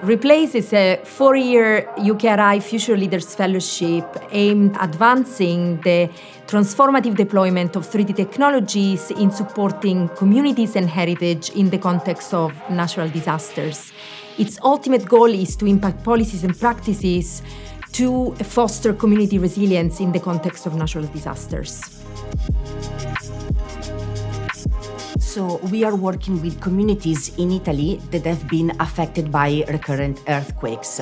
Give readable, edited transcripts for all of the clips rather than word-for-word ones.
REPLACE is a 4-year UKRI Future Leaders Fellowship aimed at advancing the transformative deployment of 3D technologies in supporting communities and heritage in the context of natural disasters. Its ultimate goal is to impact policies and practices to foster community resilience in the context of natural disasters. So we are working with communities in Italy that have been affected by recurrent earthquakes.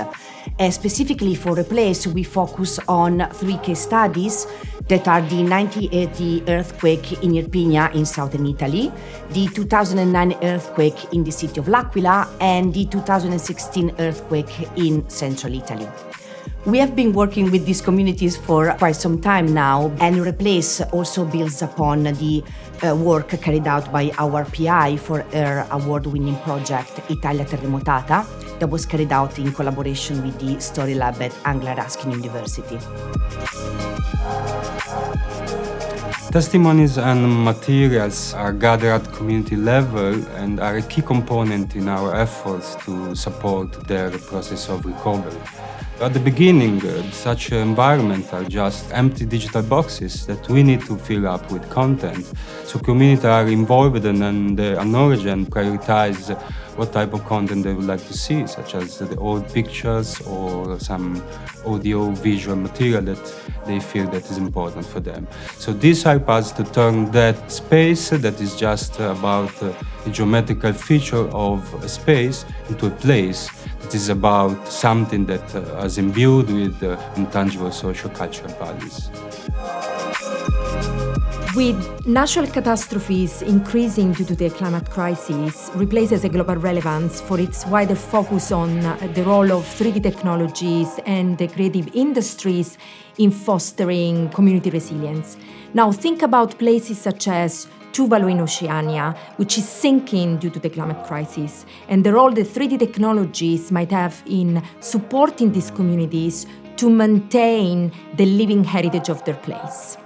Specifically for REPLACE, we focus on 3 case studies that are the 1980 earthquake in Irpinia in southern Italy, the 2009 earthquake in the city of L'Aquila, and the 2016 earthquake in central Italy. We have been working with these communities for quite some time now, and REPLACE also builds upon the work carried out by our PI for her award-winning project Italia Terremotata that was carried out in collaboration with the Story Lab at Anglia Ruskin University. Testimonies and materials are gathered at community level and are a key component in our efforts to support their process of recovery. At the beginning, such environments are just empty digital boxes that we need to fill up with content. So communities are involved and acknowledge and prioritize what type of content they would like to see, such as the old pictures or some audio-visual material that they feel that is important for them. So this helps us to turn that space that is just about a geometrical feature of a space into a place that is about something that is imbued with intangible social cultural values. With natural catastrophes increasing due to the climate crisis, REPLACE has a global relevance for its wider focus on the role of 3D technologies and the creative industries in fostering community resilience. Now think about places such as Tuvalu in Oceania, which is sinking due to the climate crisis, and the role that 3D technologies might have in supporting these communities to maintain the living heritage of their place.